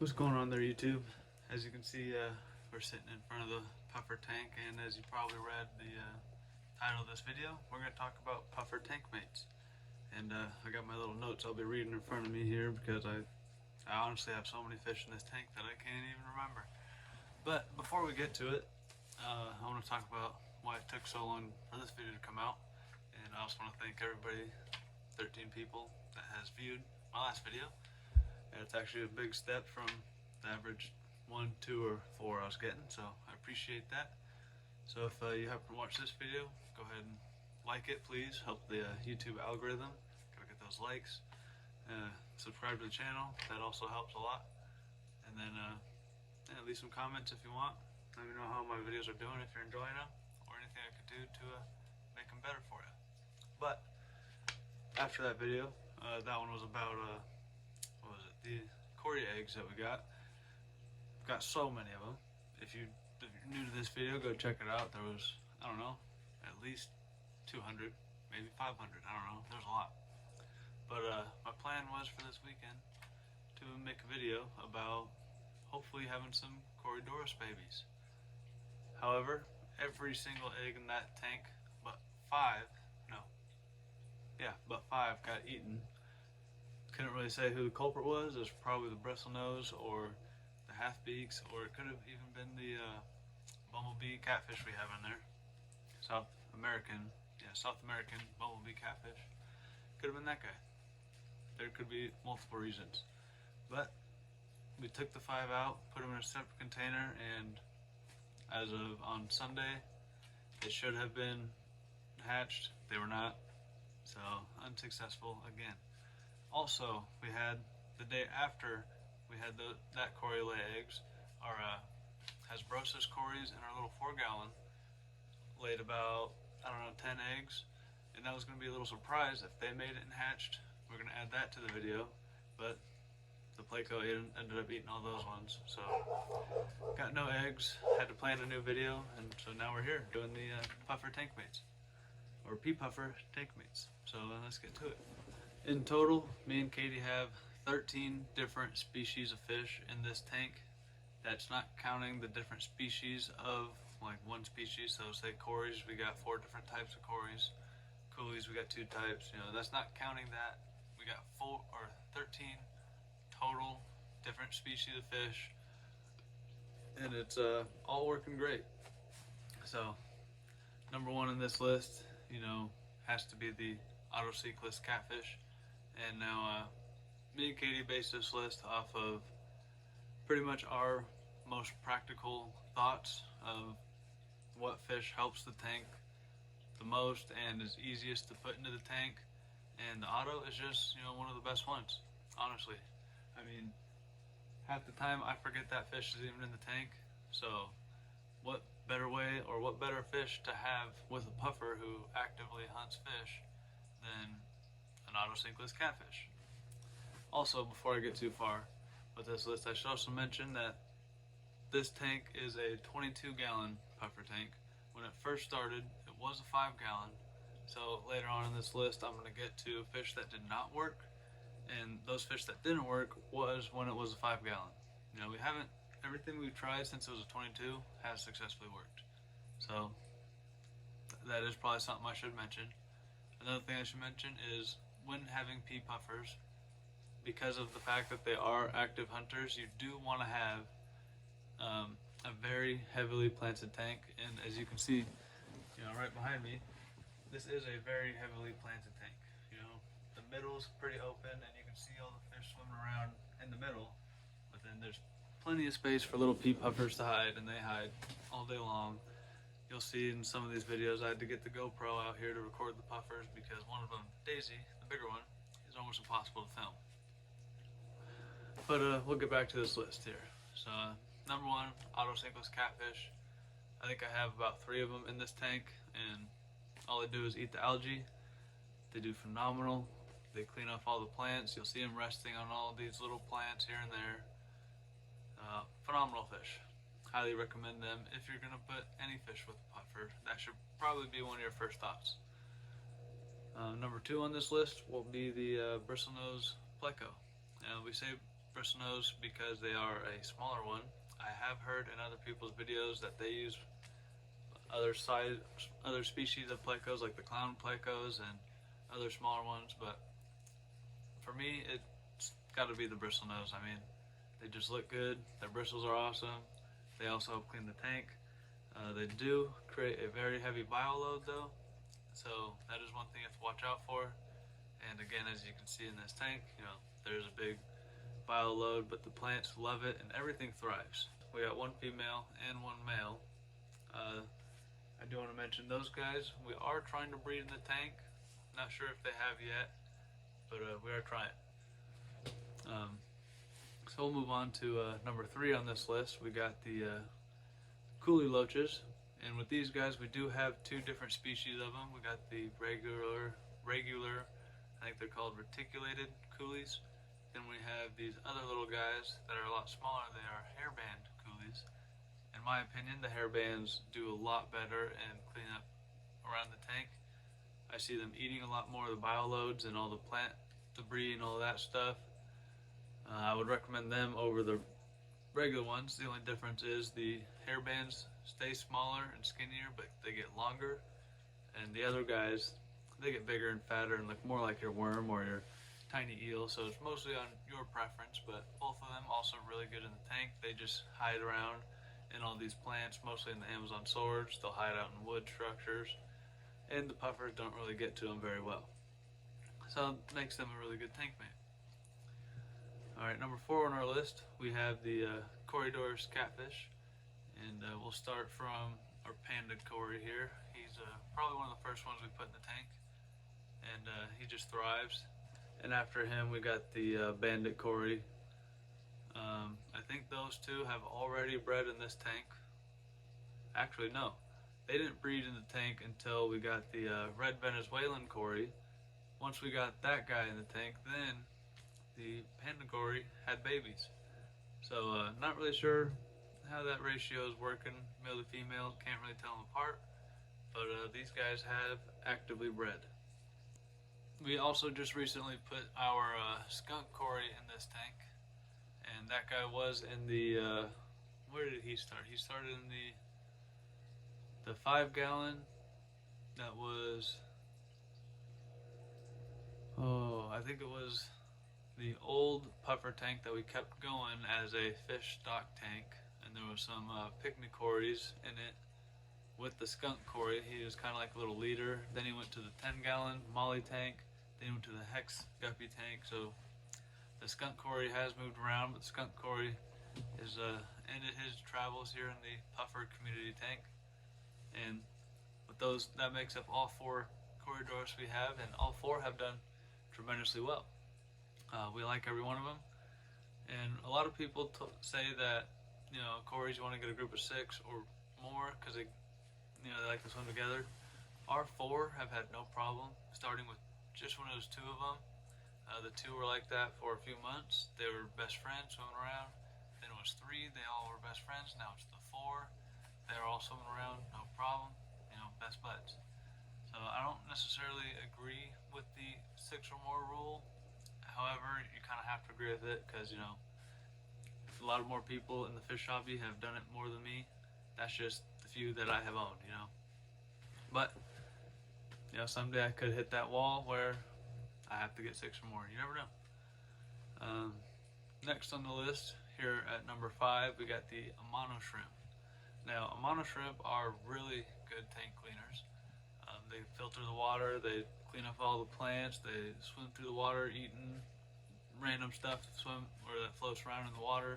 What's going on there, YouTube? As you can see, we're sitting in front of the puffer tank, and as you probably read the title of this video, we're going to talk about puffer tank mates. And I got my little notes I'll be reading in front of me here because I honestly have so many fish in this tank that I can't even remember. But before we get to it, I want to talk about why it took so long for this video to come out. And I also want to thank everybody, 13 people, that has viewed my last video. And it's actually a big step from the average 1, 2, or 4 I was getting, so I appreciate that. So if you happen to watch this video, go ahead and like it, please. Help the YouTube algorithm. Gotta get those likes. Subscribe to the channel. That also helps a lot. And then leave some comments if you want. Let me know how my videos are doing, if you're enjoying them, or anything I could do to make them better for you. But after that video, that one was about what was it? The Cory eggs that we got. We've got so many of them. If you're new to this video, go check it out. There was, I don't know, at least 200, maybe 500. I don't know. There's a lot. But my plan was for this weekend to make a video about hopefully having some Corydoras babies. However, every single egg in that tank but 5 got eaten. Couldn't really say who the culprit was. It was probably the Bristlenose or the half-beaks, or it could have even been the bumblebee catfish we have in there. South American bumblebee catfish. Could have been that guy. There could be multiple reasons. But we took the 5 out, put them in a separate container, and as of on Sunday, they should have been hatched. They were not. So unsuccessful again. Also, we had the day after we had that Cory lay eggs, our Hasbrosis Corys in our little 4-gallon laid about, I don't know, 10 eggs, and that was going to be a little surprise if they made it and hatched. We're going to add that to the video, but the pleco ended up eating all those ones, so got no eggs, had to plan a new video, and so now we're here doing the puffer tank mates, or pea puffer tank mates. So let's get to it. In total, me and Katie have 13 different species of fish in this tank. That's not counting the different species of like one species. So say Corys, we got 4 different types of Corys. Kuhlis, we got 2 types. You know, that's not counting that. We got 13 total different species of fish, and it's all working great. So number 1 in this list, you know, has to be the Otocinclus catfish. And now me and Katie based this list off of pretty much our most practical thoughts of what fish helps the tank the most and is easiest to put into the tank. And the Otto is just, you know, one of the best ones, honestly. I mean, half the time I forget that fish is even in the tank. So what better way or what better fish to have with a puffer who actively hunts fish than an Otocinclus catfish. Also, before I get too far with this list, I should also mention that this tank is a 22-gallon puffer tank. When it first started, it was a 5-gallon. So later on in this list, I'm going to get to fish that did not work, and those fish that didn't work was when it was a 5-gallon. You know, everything we've tried since it was a 22 has successfully worked. So that is probably something I should mention. Another thing I should mention is when having pea puffers, because of the fact that they are active hunters, you do want to have a very heavily planted tank. And as you can see, you know, right behind me, this is a very heavily planted tank. You know, the middle is pretty open, and you can see all the fish swimming around in the middle. But then there's plenty of space for little pea puffers to hide, and they hide all day long. You'll see in some of these videos I had to get the GoPro out here to record the puffers because one of them, Daisy, the bigger one, is almost impossible to film. But we'll get back to this list here. So number 1, Otocinclus catfish. I think I have about 3 of them in this tank, and all they do is eat the algae. They do phenomenal. They clean off all the plants. You'll see them resting on all these little plants here and there. Phenomenal fish. Highly recommend them if you're going to put any fish with a puffer. That should probably be one of your first thoughts. Number 2 on this list will be the Bristlenose pleco. We say Bristlenose because they are a smaller one. I have heard in other people's videos that they use other species of plecos, like the clown plecos and other smaller ones, but for me it's got to be the Bristlenose. I mean, they just look good, their bristles are awesome, they also help clean the tank. They do create a very heavy bio load though, so that is one thing you have to watch out for. And again, as you can see in this tank, you know, there's a big bio load, but the plants love it and everything thrives. We got one female and one male. I do want to mention those guys. We are trying to breed in the tank. Not sure if they have yet, but we are trying. So we'll move on to number 3 on this list. We got the Kuhli loaches, and with these guys we do have 2 different species of them. We got the regular, I think they're called reticulated Kuhlis. Then we have these other little guys that are a lot smaller. They are hairband Kuhlis. In my opinion, the hairbands do a lot better and clean up around the tank. I see them eating a lot more of the bio loads and all the plant debris and all that stuff. I would recommend them over the regular ones. The only difference is the hairbands stay smaller and skinnier, but they get longer, and the other guys, they get bigger and fatter and look more like your worm or your tiny eel. So it's mostly on your preference, but both of them also really good in the tank. They just hide around in all these plants, mostly in the Amazon swords. They'll hide out in wood structures, and the puffers don't really get to them very well. So it makes them a really good tank mate. Alright, number 4 on our list, we have the Corydoras catfish, and we'll start from our Panda Cory here. He's probably one of the first ones we put in the tank, and he just thrives. And after him we got the Bandit Cory. I think those 2 have already bred in this tank. Actually no, they didn't breed in the tank until we got the red Venezuelan Cory. Once we got that guy in the tank, then the Panda Cory had babies. So not really sure how that ratio is working, male to female, can't really tell them apart, but these guys have actively bred. We also just recently put our skunk Cory in this tank, and that guy was in the where did he start? He started in the 5 gallon. That was, I think it was the old puffer tank that we kept going as a fish stock tank, and there was some pygmy Corys in it with the skunk Cory. He was kind of like a little leader. Then he went to the 10 gallon Molly tank, then he went to the Hex Guppy tank. So the skunk Cory has moved around, but the skunk Cory is ended his travels here in the puffer community tank. And with those, that makes up all 4 Corydoras we have, and all 4 have done tremendously well. We like every one of them, and a lot of people say that, you know, Corys, you want to get a group of 6 or more because they, you know, they like to swim together. Our 4 have had no problem starting with just when it was 2 of them. The 2 were like that for a few months. They were best friends swimming around. Then it was 3. They all were best friends. Now it's the 4. They're all swimming around, no problem. You know, best buds. So I don't necessarily agree with the 6 or more rule. However, you kind of have to agree with it because, you know, a lot of more people in the fish hobby have done it more than me. That's just the few that I have owned, you know. But, you know, someday I could hit that wall where I have to get 6 or more. You never know. Next on the list, here at number 5, we got the Amano shrimp. Now, Amano shrimp are really good tank cleaners. They filter the water, they clean up all the plants, they swim through the water eating random stuff that floats around in the water.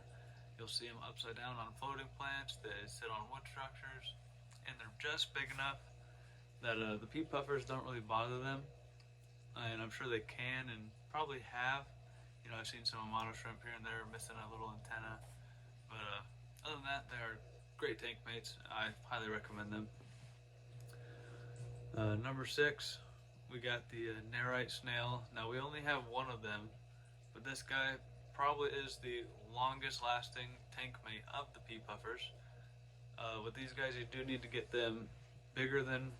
You'll see them upside down on floating plants. They sit on wood structures, and they're just big enough that the pea puffers don't really bother them, and I'm sure they can and probably have. You know, I've seen some Amano shrimp here and there missing a little antenna, but other than that, they are great tank mates. I highly recommend them. Number 6, we got the Nerite snail. Now we only have one of them, but this guy probably is the longest lasting tank mate of the pea puffers. With these guys, you do need to get them bigger than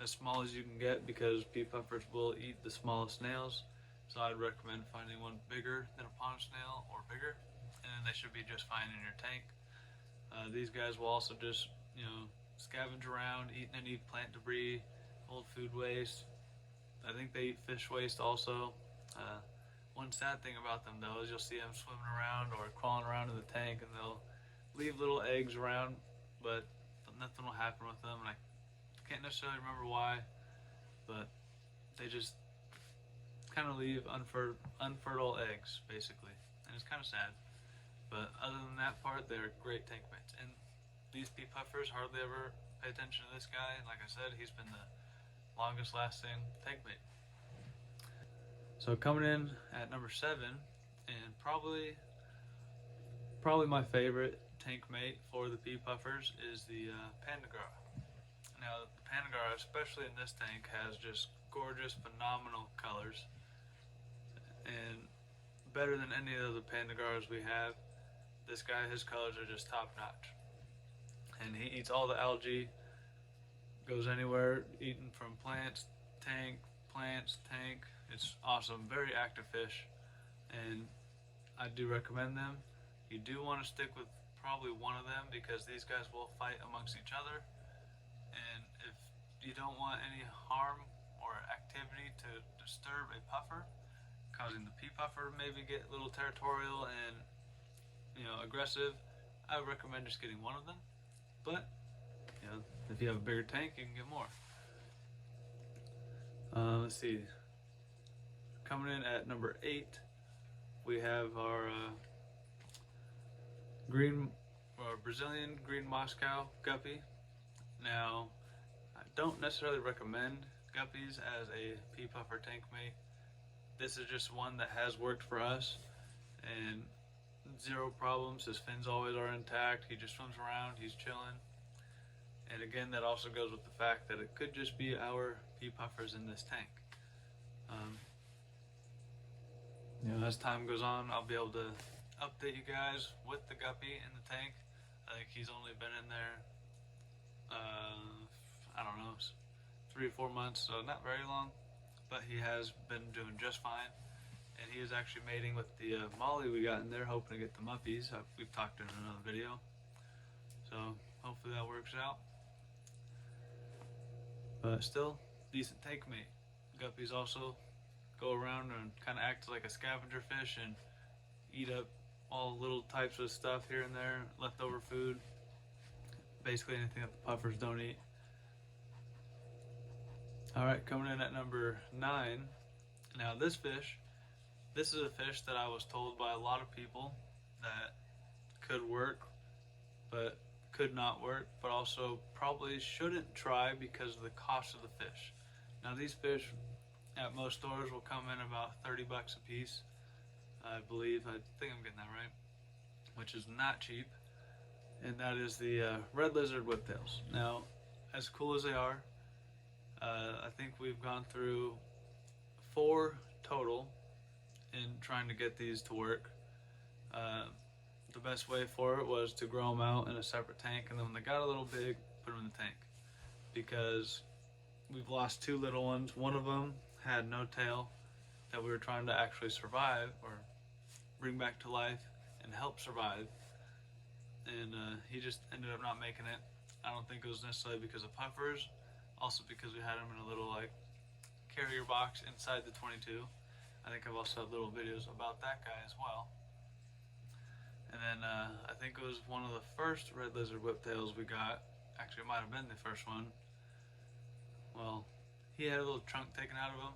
as small as you can get because pea puffers will eat the smallest snails. So I'd recommend finding one bigger than a pond snail or bigger, and then they should be just fine in your tank. These guys will also just, scavenge around, eat any plant debris, old food waste. I think they eat fish waste also. One sad thing about them though is you'll see them swimming around or crawling around in the tank, and they'll leave little eggs around, but nothing will happen with them. And I can't necessarily remember why, but they just kind of leave unfertile eggs, basically, and it's kind of sad. But other than that part, they're great tank mates. And these pea puffers hardly ever pay attention to this guy. Like I said, he's been the longest lasting tank mate. So coming in at number 7, and probably my favorite tank mate for the pea puffers, is the Panda garra. Now the Panda garra, especially in this tank, has just gorgeous, phenomenal colors, and better than any of the Panda garras we have. This guy, his colors are just top notch, and he eats all the algae, goes anywhere, eating from plants, tank, It's awesome, very active fish, and I do recommend them. You do want to stick with probably one of them, because these guys will fight amongst each other, and if you don't want any harm or activity to disturb a puffer, causing the pea puffer to maybe get a little territorial and aggressive, I would recommend just getting one of them. But if you have a bigger tank, you can get more. Let's see. Coming in at number 8, we have our Brazilian green Moscow guppy. Now, I don't necessarily recommend guppies as a pea puffer tank mate. This is just one that has worked for us, and zero problems. His fins always are intact. He just swims around, he's chilling. And again, that also goes with the fact that it could just be our pea puffers in this tank. As time goes on, I'll be able to update you guys with the guppy in the tank. I think he's only been in there, I don't know, 3 or 4 months, so not very long, but he has been doing just fine. And he is actually mating with the molly we got in there, hoping to get the muppies. We've talked in another video, so hopefully that works out. But still, decent tank mate. Guppies also go around and kind of act like a scavenger fish and eat up all little types of stuff here and there, leftover food, basically anything that the puffers don't eat. Alright, coming in at number 9. Now this is a fish that I was told by a lot of people that could work, but could not work, but also probably shouldn't try because of the cost of the fish. Now these fish at most stores will come in about 30 bucks a piece, I believe. I think I'm getting that right, which is not cheap. And that is the red lizard whiptails. Now, as cool as they are, I think we've gone through 4 total in trying to get these to work. The best way for it was to grow them out in a separate tank, and then when they got a little big, put them in the tank, because we've lost 2 little ones. One of them had no tail that we were trying to actually survive or bring back to life and help survive, and he just ended up not making it. I don't think it was necessarily because of puffers, also because we had him in a little carrier box inside the 22. I think I've also had little videos about that guy as well. And then I think it was one of the first red lizard whiptails we got. Actually, it might have been the first one. Well, he had a little chunk taken out of him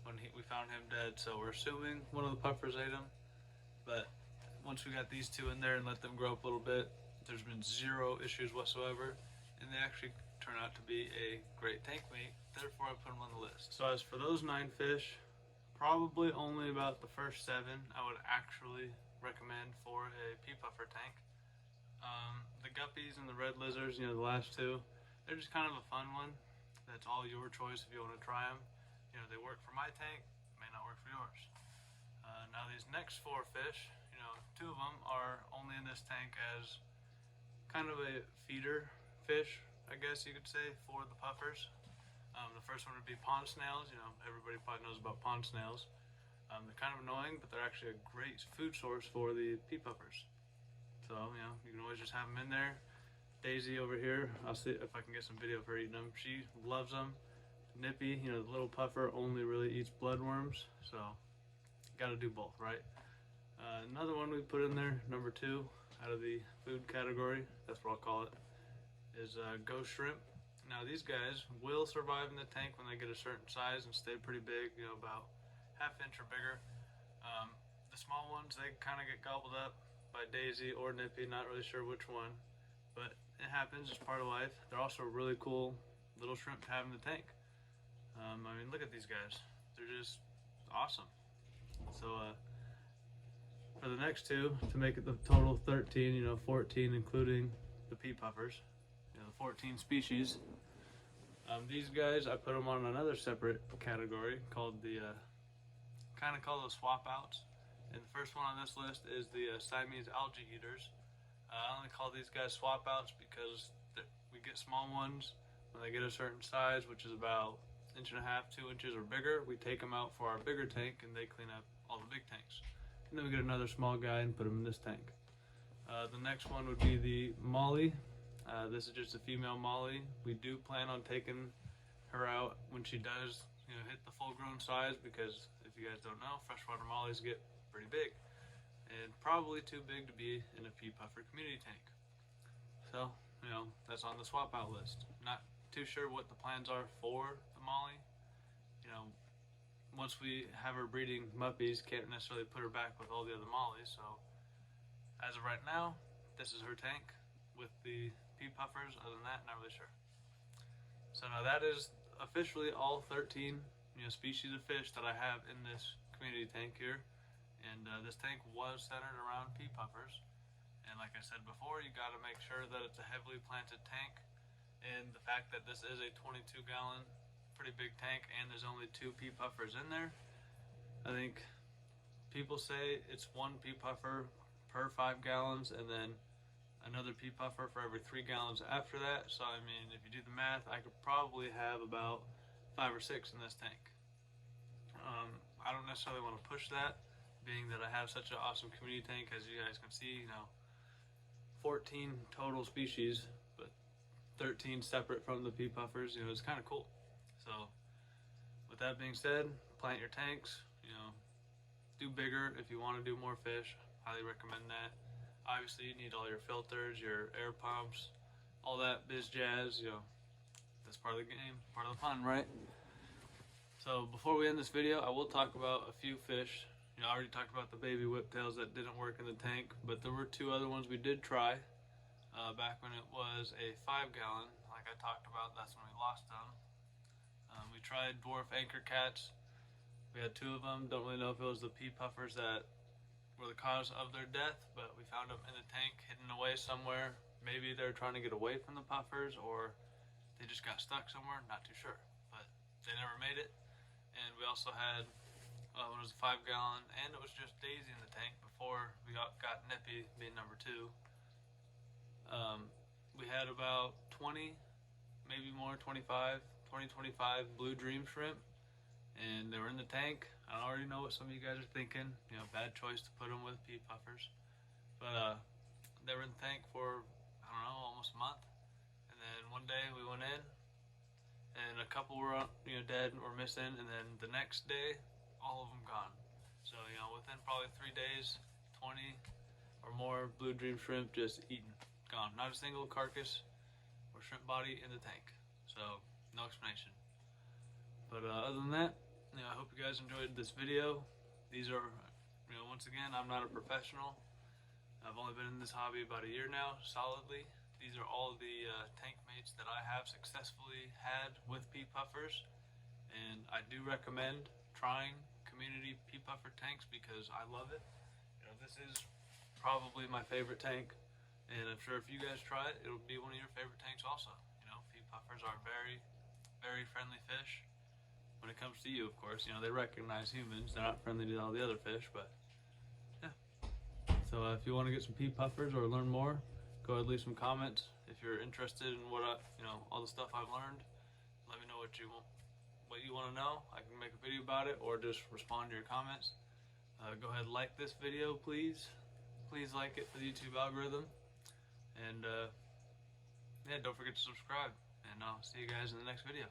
when we found him dead, so we're assuming one of the puffers ate him. But once we got these 2 in there and let them grow up a little bit, there's been 0 issues whatsoever, and they actually turn out to be a great tank mate. Therefore, I put them on the list. So as for those 9 fish, probably only about the first 7 I would actually recommend for a pea puffer tank. The guppies and the red lizards, the last 2, they're just kind of a fun one. That's all your choice if you want to try them. They work for my tank, may not work for yours. Now these next 4 fish, 2 of them are only in this tank as kind of a feeder fish, I guess you could say, for the puffers. The first one would be pond snails. You know, everybody probably knows about pond snails. They're kind of annoying, but they're actually a great food source for the pea puffers. So, you know, you can always just have them in there. Daisy over here, I'll see if I can get some video of her eating them. She loves them. Nippy, you know, the little puffer only really eats bloodworms, so got to do both, right? Another one we put in there, number 2 out of the food category, that's what I'll call it, is ghost shrimp. Now these guys will survive in the tank when they get a certain size and stay pretty big, you know, about ½ inch or bigger. The small ones, they kind of get gobbled up by Daisy or Nippy, not really sure which one, but it happens, it's part of life. They're also really cool little shrimp to have in the tank. I mean, look at these guys, they're just awesome. So for the next 2, to make it the total 13, you know, 14 including the pea puffers, you know, the 14 species. These guys, I put them on another separate category called the, kind of called the swap outs. And the first one on this list is the Siamese algae eaters. I only call these guys swap outs because we get small ones when they get a certain size, which is about 1.5 inches, 2 inches or bigger. We take them out for our bigger tank and they clean up all the big tanks. And then we get another small guy and put him in this tank. The next one would be the Molly. This is just a female Molly. We do plan on taking her out when she does, you know, hit the full-grown size, because if you guys don't know, freshwater Mollies get pretty big and probably too big to be in a pea puffer community tank. So, you know, that's on the swap out list. Not too sure what the plans are for the Molly. You know, once we have her breeding muppies, can't necessarily put her back with all the other Mollies. So, as of right now, this is her tank with the pea puffers. Other than that, not really sure. So now that is officially all 13, you know, species of fish that I have in this community tank here. And this tank was centered around pea puffers. And like I said before, you got to make sure that it's a heavily planted tank. And the fact that this is a 22-gallon, pretty big tank, and there's only 2 pea puffers in there, I think people say it's 1 pea puffer per 5 gallons, and then another pea puffer for every 3 gallons after that. So I mean, if you do the math, I could probably have about 5 or 6 in this tank. I don't necessarily want to push that, being that I have such an awesome community tank. As you guys can see, you know, 14 total species, but 13 separate from the pea puffers. You know, it's kind of cool. So with that being said, plant your tanks, you know, do bigger if you want to do more fish. Highly recommend that. Obviously, you need all your filters, your air pumps, all that biz jazz, you know, that's part of the game, part of the fun, right? So before we end this video, I will talk about a few fish. You know, I already talked about the baby whiptails that didn't work in the tank, but there were 2 other ones we did try back when it was a 5-gallon. Like I talked about, that's when we lost them. We tried dwarf anchor cats. We had 2 of them. Don't really know if it was the pea puffers that were the cause of their death, but we found them in the tank hidden away somewhere. Maybe they're trying to get away from the puffers, or they just got stuck somewhere, not too sure, but they never made it. And we also had it was a 5-gallon, and it was just Daisy in the tank before we got Nippy being number 2. We had about 20, maybe more, 25 blue dream shrimp, and they were in the tank. I already know what some of you guys are thinking. You know, bad choice to put them with pea puffers. But they were in the tank for, I don't know, almost a month. And then one day we went in, and a couple were, you know, dead or missing. And then the next day, all of them gone. So, you know, within probably 3 days, 20 or more blue dream shrimp just eaten, gone. Not a single carcass or shrimp body in the tank. So, no explanation. But other than that, you know, I hope you guys enjoyed this video. These are, you know, once again, I'm not a professional. I've only been in this hobby about a year now, solidly. These are all the tank mates that I have successfully had with pea puffers. And I do recommend trying community pea puffer tanks because I love it. You know, this is probably my favorite tank. And I'm sure if you guys try it, it'll be one of your favorite tanks also. You know, pea puffers are very, very friendly fish. When it comes to you, of course, you know, they recognize humans. They're not friendly to all the other fish, but yeah. So if you want to get some pea puffers or learn more, go ahead and leave some comments. If you're interested in what you know, all the stuff I've learned, let me know know what you want to know. I can make a video about it or just respond to your comments. Go ahead and like this video, please. Please like it for the YouTube algorithm. And yeah, don't forget to subscribe. And I'll see you guys in the next video.